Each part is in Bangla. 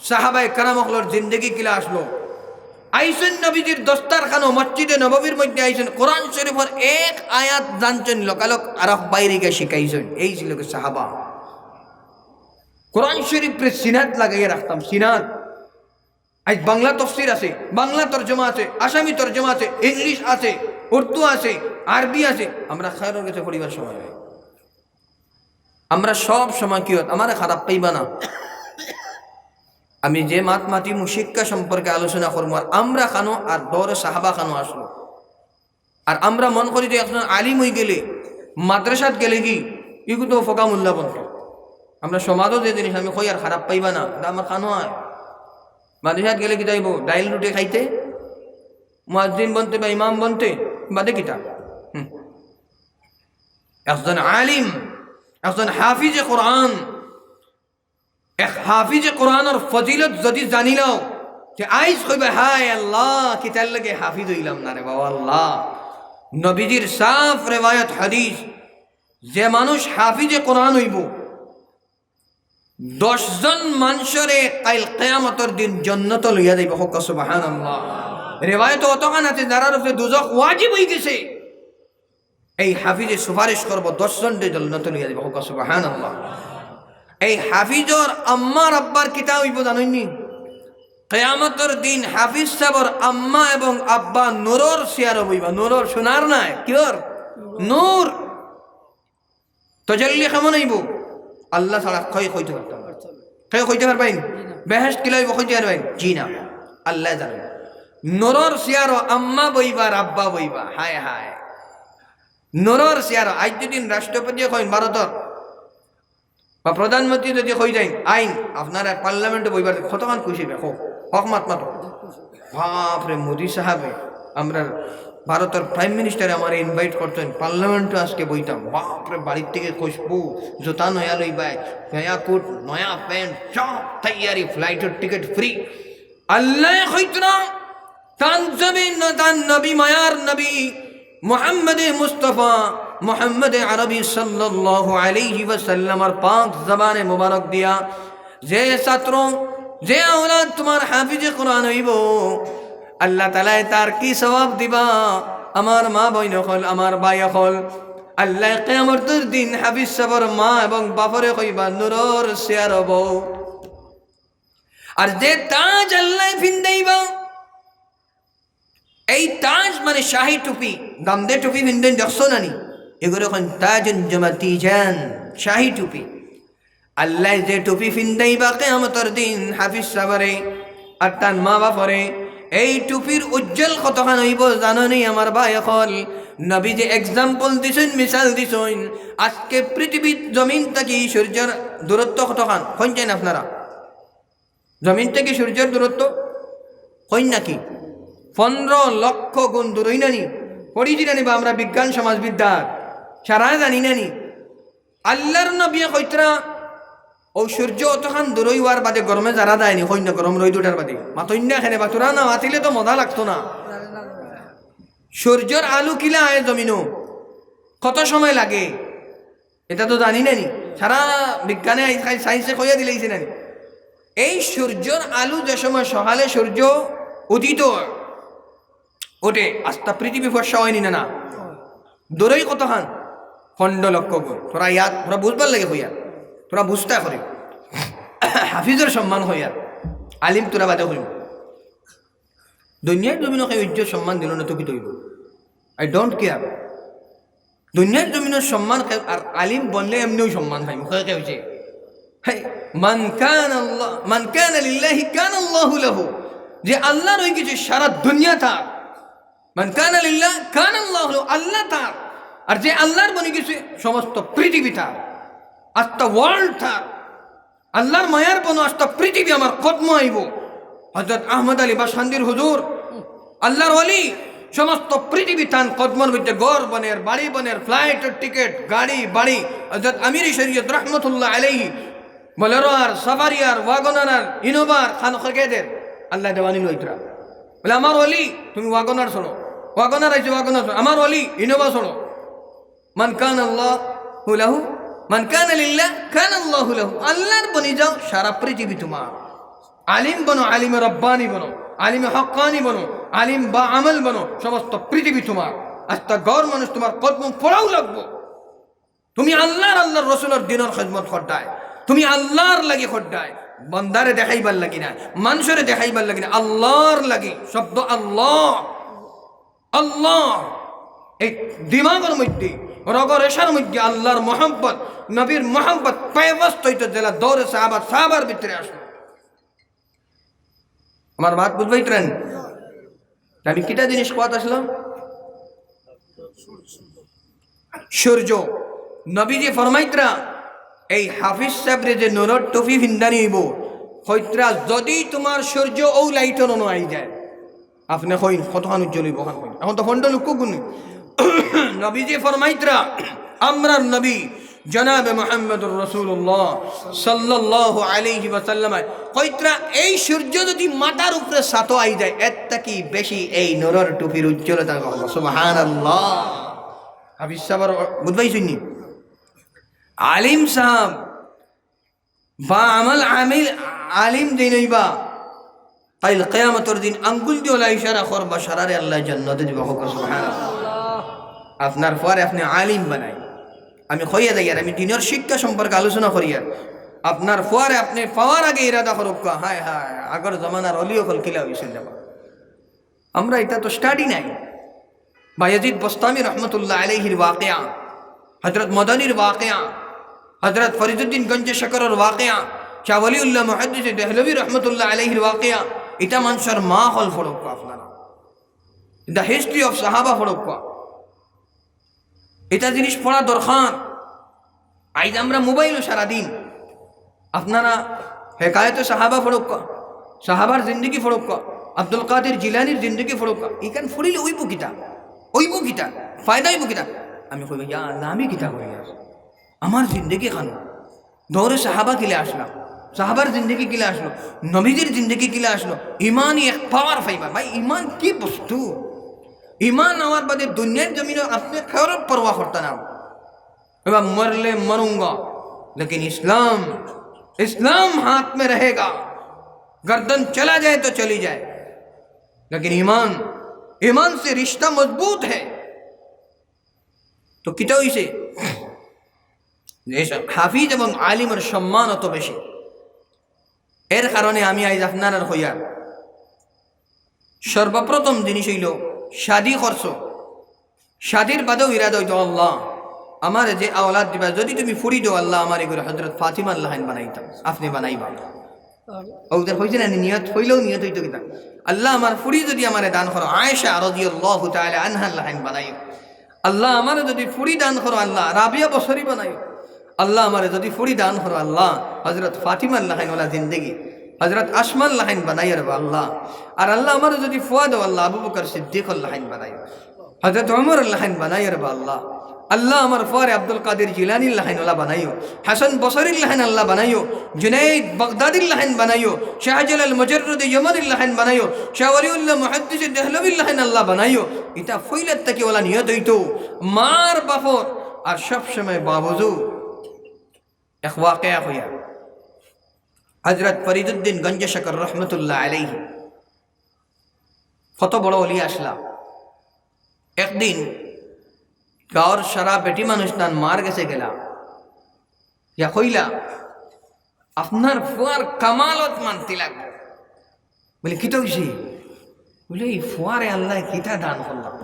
সাহাবায়ে কেরাম হলর জিন্দেগি কিলা আসলো। আইসেন নবীজির দস্তারখানো মসজিদে নববীর মধ্যে আইসেন, কোরআন শরীফের এক আয়াত জানছেন, লোকালোক আরব বাইরে গিয়ে শিখাইছেন। এই ছিল সাহাবা। কোরআন শরীফের সিনাত লাগাইয়া রাখতাম, সিনাত। আজ বাংলা তফসির আছে, বাংলা তর্জমা আছে, আসামি তর্জমা আছে, ইংলিশ আছে, উর্দু আছে, আরবি আছে। আমরা খায়রের কাছে পড়িবার সময় আমরা সব সময় কি হত, আমার খারাপ পাইবা না, আমি যে মাতি শিক্ষা সম্পর্কে আলোচনা করবো, আর আমরা খানো আর দৌড়ে সাহাবা খানো আসলো। আর আমরা মন করি যে এখন আলিম হয়ে গেলে, মাদ্রাসাত গেলে কি এগুলো তো ফোকা মূল্য বন্ত। আমরা সমাজও যে জিনিস আমি কই আর খারাপ পাইবা না, আমার খানো হয়। মাদ্রাসাত গেলে কি যাইব ডাইল রুটে খাইতে, মুয়াজ্জিন বনতে বা ইমাম বনতে, বাদে কিতা। একজন আলিম, একজন হাফিজে কোরআন, এক হাফিজে কোরআনের ফজিলত যদি জানিলাও, যে আইজ কইবে হায় আল্লাহ কিতার লাগে হাফিজ হইলাম না রে বাবা। আল্লাহ নবীজির সাফ রিওয়ায়াত হাদিস, যে মানুষ হাফিজে কোরআন হইব 10 জন মানুষরে কাইল কিয়ামতের দিন জান্নাত লইয়া যাইব। হোক সুবহানাল্লাহ। রিওয়ায়াত অতখান আছে যারার উপরে দুজখ ওয়াজিব হয়ে গেছে, এই হাফিজে সুপারিশ করব 10 জনকে জান্নাত লইয়া যাইব। হোক সুবহানাল্লাহ। এই হাফিজর আম্মার আব্বার কিতা হইব জানেননি? কিয়ামতের দিন হাফিজ সাহেবর আম্মা এবং আব্বা নূরের চেয়ার হইবা। নূরের, সোনার নাই, কিওর নূর। তাজাল্লি কেমন হইব? আল্লাহ ছাড়া কই কইতে পারতাম, কই কইতে পারবেন? বেহেশত কি লইব কইতে পারবেন? জি না, আল্লাহ জানে। নূরের চেয়ার আম্মা বইবা, আব্বা বইবা। হায় হায়, নূরের চেয়ার। আজ দিন রাষ্ট্রপতি কইন ভারতর বা প্রধানমন্ত্রী যদি কই যায় আইন আপনারা পার্লামেন্টে বইবার, কতক্ষণ খুশি দেখো, হক মাত মাতো। বাপরে, মোদি সাহেবে আমরা ভারতের প্রাইম মিনিস্টারে আমার ইনভাইট করতেন, পার্লামেন্টে আজকে বইতাম। বাপরে, বাড়ির থেকে খুশবু, জুতা নয়া লইবাই, নয়া কোট, নয়া প্যান্ট, সব তৈয়ারি, ফ্লাইটের টিকিট ফ্রি। আল্লাহ কইত না তান জমিন তান নবী মায়ার নবী মুহাম্মদে মুস্তাফা মুহাম্মদে আরবি সাল্লাল্লাহু আলাইহি ওয়াসাল্লামের পাক জবানে মুবারক দিয়া, যে ছাত্র যে আওলাদ তোমার হাফিজে কোরআন হইব, আল্লাহ তাআলা তার কি সওয়াব দিবা? আমার মা বইন হল, আমার ভাই হল, আল্লাহ কিয়ামতের দিন হাফিজ সাহেবের মা এবং বাপরে কইবা নূরের চেয়ার হব। আর যে তাজ আল্লাহ ফিন্দাইবা, এই তাজ মানে শাহী টুপি, দামদে টুপি ফিন্দেন দেখছো নানি? এগুলো এখন তাজুন জামাতিজান, শাহী টুপি। আল্লাহ যে টুপি ফিন্দাইবা কিয়ামতের দিন হাফিজ সাহেবরে আর তার মা বাপরে, এই টুপির উজ্জ্বল কতখান হইব জানো নি আমার ভাই হল? নবী যে এক্সাম্পল দিছেন, মিসাল দিছেন, আজকে পৃথিবীর জমিন থেকে সূর্যের দূরত্ব কতখান কইছেন আপনারা? জমিন থেকে সূর্যের দূরত্ব কইন নাকি? 15 লক্ষ গুণ দূর হই নানি? পড়িছি নানি বা আমরা বিজ্ঞান সমাজবিদ্যার সারা জানি নানি? আল্লাহর নবী কইতরা ও সূর্য অতখান দূর হইবার বাদে গরমে যারা দেয়নি, কইন না গরম রই দুটার বাদে মাতইন্যা এখানে বাতুরা না মাতিলে তো মজা লাগতো না। সূর্যের আলু কিলা আয় জমিনও কত সময় লাগে এটা তো জানি নানি? সারা বিজ্ঞানে সায়েন্সে কইয়া দিলেইছে নানি? এই সূর্যের আলু যে সময় সকালে সূর্য উদিত ওঠে, আস্তা পৃথিবী ফর্সা হয়নি না? না, দূরই কতখান? 15 লক্ষ গুণ। তোরা ইয়াদ, তোরা বুঝবার লাগে হইয়া, তোরা বুঝতে করে হাফিজের সম্মান হইয়া, আলিম তোরা বাদে হইব। দুনিয়ার জমিনকে ইজ্জত সম্মান দিল না তো কি তৈব? I don't care. দুনিয়ার জমিনের সম্মান, আর আলিম বললে এমনিও সম্মান পাইব। কে হয়েছে মান কানা লিল্লাহি কানা আল্লাহু লাহু, যে আল্লাহর হয়ে গেছে সারা দুনিয়া তার। মান কানা লিল্লাহ কানা আল্লাহু লাহু, আল্লাহ তার। আর যে আল্লাহর বনে গেছে সমস্ত পৃথিবী তার, আস্তা ওয়ার্ল্ড তার। আল্লাহর মায়ার বনো আস্তা পৃথিবী আমার কদম আইব। হযরত আহমদ আলী বাসখান্দির হুজুর আল্লাহর ওলি, সমস্ত পৃথিবী তান কদমর মধ্যে, গড় বনের, বাড়ি বনের, ফ্লাইটের টিকিট, গাড়ি বাড়ি। হযরত আমির শরীয়ত রহমতুল্লাহ আলাইহি বলেরো আর সাফারি আর ওয়াগনার আর ইনোভার খান খরকেদের আল্লাহ দেওয়ানি লইতরা বলে আমার ওলি তুমি ওয়াগনার শোনো, ওয়াগনার আইছে ওয়াগনার শোনো, আমার ওলি ইনোভা শোনো। মান কান আল্লাহু লাহু মান কানা লিল্লাহ কানা আল্লাহু লাহু, আল্লাহর বনি যাও সারা পৃথিবী তোমার। আলিম বনো, আলিমে রব্বানি বনো, আলিমে হক্কানি বনো, আলিম বা আমল বনো, সমস্ত পৃথিবী তোমার। আজটা গড় মানুষ তোমার কদম পড়াও লাগবো। তুমি আল্লাহর রসুলের দিনের খেদমত খড্ডায়, তুমি আল্লাহর লাগি খড্ডায়, বন্দারে দেখাইবার লাগি না, মানুষের দেখাইবার লাগি না, আল্লাহর লাগি। শব্দ আল্লাহ, আল্লাহ এই দিমাগের মধ্যে, রগর এশার মধ্যে আল্লাহর মোহাম্মত, নবীর মোহাম্মত পায়বস্ত হইতো, জেলা দৌড়ে সাহাবার ভিতরে আসলো। আমার বাত বুঝবাইতেন? আমি কিটা জিনিস কথা আসলাম? সূর্য। নবীজি ফরমাইত্রা এই হাফিজ সাহেবরে যে নুরর টফি ভিন্দানি হইব, হইত্রা যদি তোমার সূর্য ও লাইটর অনু আই যায়, আপনি কইন কতখান উজ্জ্বল হইব। এখন তো ফন্ড লুক গুণ নবীজি ফরমাইত্রা, আমরার নবী জনাবে মুহাম্মদুর রাসূলুল্লাহ সাল্লাল্লাহু আলাইহি ওয়াসাল্লাম কইত্রা এই সূর্য যদি মাথার উপরে সাতো আই যায়, এত কি বেশি এই নুরর টুপির উজ্জ্বলতা। সুবহানাল্লাহ। হাফিজ সাহেব বুঝবাইছুনি? আলিম সাহেব বা আমল আমিল আলিম দিনইবা কাল কিয়ামতের দিন আঙ্গুল দিয়ে ওলা ইশারা করবা, সারারে আল্লাহ জান্নাতে দিবা। সুবহানাল্লাহ। আপনার পরে আপনি আলিম বানাই। আমি কইয়া দেই, আর আমি দিনের শিক্ষা সম্পর্কে আলোচনা করি। আর আপনার পরে আপনি পাওয়ার আগে ইরাদা করুক, হায় হায় আগর জমানার অলিও কল কিলা হয়েছিল যাবা। আমরা এটা তো স্টাডি নাই। বায়াজিদ বস্তামি রহমতুল্লাহ আলাইহির ওয়াকিয়া, হযরত মদনীর ওয়াকিয়া, হযরত ফরিদুদ্দিন গঞ্জে শকরের ওয়াকিয়া, শাহ ওলিউল্লাহ মুহাদ্দিস দেহলভী রহমতুল্লাহ আলাইহির ওয়াকিয়া, এটা মানুষের মা হল ফরক। আপনারা দ্য হিস্ট্রি অফ সাহাবা ফরক, এটা জিনিস পড়া দরকার। আইজ আমরা মোবাইলও সারাদিন, আপনারা হেকায়তে সাহাবা ফরক, সাহাবার জিন্দগি ফরক, আব্দুল কাদের জিলানির জিন্দগি ফরক। এখান ফুরিলে ওইব কিতা, ওইব কিতা, ফায়দা হইব কিতা। আমি কইব ইয়া আল্লাহ, আমি কিতা করি? আমার জিন্দগি খানো দৌড়ে সাহাবা কিলে আসলাম, সাহাবার জিন্দগি কিলে আসলো, নবীজির জিন্দগি কিলে আসলো। ইমানই এক পাওয়ার পাইবা। ভাই ইমান কি বস্তু? ইমান আমার বাদে দুনিয়ার জমিনে আপনি খাওয়ার পরোয়া করতে না। এবার मरले मरूंगा लेकिन इस्लाम, इस्लाम हाथ में रहेगा। गर्दन चला जाए तो चली जाए, लेकिन ईमान, ईमान से रिश्ता मजबूत है। तो किता হইছে হাফিজ এবং আলিমের সম্মান অত বেশি। এর কারণে আমি আজ আপনার হইয়া সর্বপ্রথম জিনিস হইল শাদি করছো, শাদির বাদেও ইরাদা হইতো আল্লাহ আমার যে আওলাদ দিবা, যদি তুমি ফুরি দো আল্লাহ আমার এগুলো হযরত ফাতিমা আল্লাহান বানাইতাম, আপনি বানাইবা। ওদের হইছে না নিয়ত হইলেও নিয়ত হইতো কিতা, আল্লাহ আমার ফুরি যদি আমারে দান করো, আয়েশা রাদিয়াল্লাহু তাআলা আনহা আল্লাহান বানাইও। আল্লাহ আমার যদি ফুরি দান করো, আল্লাহ রাবিয়া বসরি বানাইও। আল্লাহ আমার যদি ফুরি দান করো, আল্লাহ হযরত ফাতিমা আল্লাহান ওলা জিন্দেগি, হযরত আসমা আল্লাহান বানাইও রে আল্লাহ। আর আল্লাহ আমার যদি ফুয়া দো, আল্লাহ আবু বকর সিদ্দিক আল্লাহান বানাইও, হযরত ওমর আল্লাহান বানাইও রে আল্লাহ। আল্লাহ আমার ফরে আব্দুল কাদের জিলানি আল্লাহান ওলা বানাইও, হাসান বসরি আল্লাহান আল্লাহ বানাইও, জুনাইদ বাগদাদি আল্লাহান বানাইও, শাহজালাল মুজাররদ ইয়ামানি আল্লাহান বানাইও, শাহ ওলিউল্লাহ মুহাদ্দিস দেহলভী আল্লাহান আল্লাহ বানাইও। এটা ফইলত থেকে ওলা নিয়ত হইতো মার বাফর। আর সব সময় বাবুজু এক ওয়াকিয়া হইয়া হযরত ফরিদুদ্দিন গঞ্জে শকর রহমতুল্লাহ আলাইহি কত বড় ওলি আসলা। একদিন গাঁর সারা বেটি মানুষ তান মার গেছে গেলা, ইয়া কইলা আপনার ফুয়ার কামালত মানতে লাগবে। বলে কিতা হইছে? বলে এই ফুয়ারে আল্লাহ কিতা দান করলাম,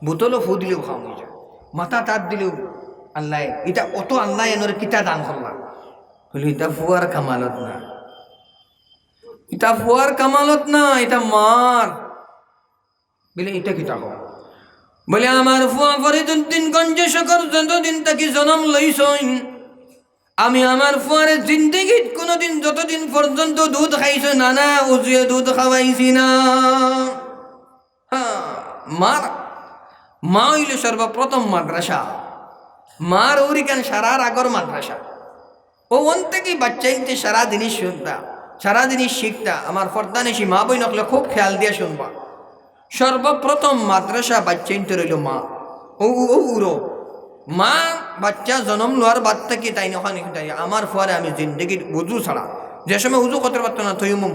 বোতলও ফু দিলেও খাওয়া হয়ে যায়, মাথা তাত দিলেও আল্লাহ, এটা অত আল্লাহ এনরে কিতা দান করলাম। বলে এটা ফুয়ার কামালত না, এটা ফুয়ার কামালত না, এটা মার। বলে এটা কিতা হোক? বলে আমার ফুয়া ফরিদুদ্দিন গঞ্জে শকর যতদিন তাকে জন্ম লইছইন, আমি আমার ফুয়ারে জিন্দেগিত কোনোদিন যতদিন পর্যন্ত দুধ খাইছ না, না উজুয়ে দুধ খাওয়াইছি না। হ্যাঁ, মার মা হইল সর্বপ্রথম মাদ্রাসা। মার ওরিকান সারার আগর মাদ্রাসা। ও ওন থেকে বাচ্চাইতে সারা জিনিস শুনতা, সারা জিনিস শিখতা। আমার ফর্দানিসি মা বই নকলে খুব খেয়াল দিয়ে শুনবা। সর্বপ্রথম মাদ্রাসা বাচ্চাইতে রইল মা। ও উড়ো মা বাচ্চা জন্ম লোয়ার বাদ থেকে তাই নখানি তাই আমার ফুয়ারে আমি জিন্দগির উজু ছাড়া, যে সময় উজু করতে পারতো না তৈমুম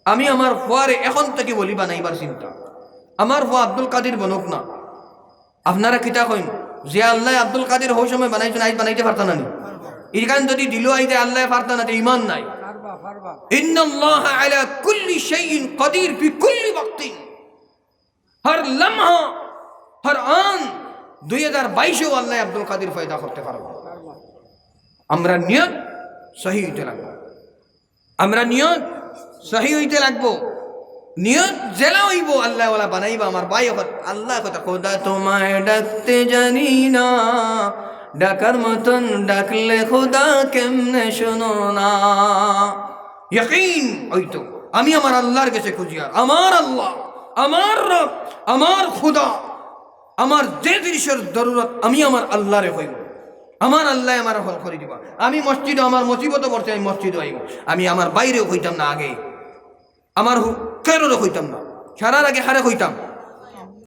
আমি আমার ফুয়ারে এখন থেকে বলি বানাইবার চিন্তা আমার ফুয়া আব্দুল কাদির বনুক না আপনারা কিতা কইন যে আল্লাহ আব্দুল কাদির ওই সময় বানাইছেন আজ বানাইতে পারতাম না নি এখান যদি দিল আইতে আল্লাহ পারতাম না ইমান নাই ইন্নাল্লাহ আলা কুল্লি শাইইন কাদির ফি কুল্লি ওয়াক্তিন হর লমহা হর আন 2022 আল্লাহ আব্দুল কাদির পয়দা করতে পারবো আমরা নিয়ত সহি হইতে লাগবো আমরা নিয়ত সহি হইতে লাগবো নিয়ত জেলা হইব আল্লাহ ওয়ালা বানাইবা আমার ভাই আল্লাহ কথা খোদা তোমায় ডাকতে জানি না ডাকার মতন ডাকলে খোদা কেমনে শোনো না ইয়াকিন হইতো আমি আমার আল্লাহর কাছে খুঁজি আর আমার আল্লাহ আমার রব আমার খোদা আমার যে জিনিসের জরুরত আমি আমার আল্লাহরে হইব আমার আল্লাহ আমার হল করে দিবা আমি মসজিদে আমার মুসিবত পড়ছে আমি মসজিদে হইব আমি আমার বাইরেও হইতাম না আগে আমার কেরোরে হইতাম না সারার আগে হারে হইতাম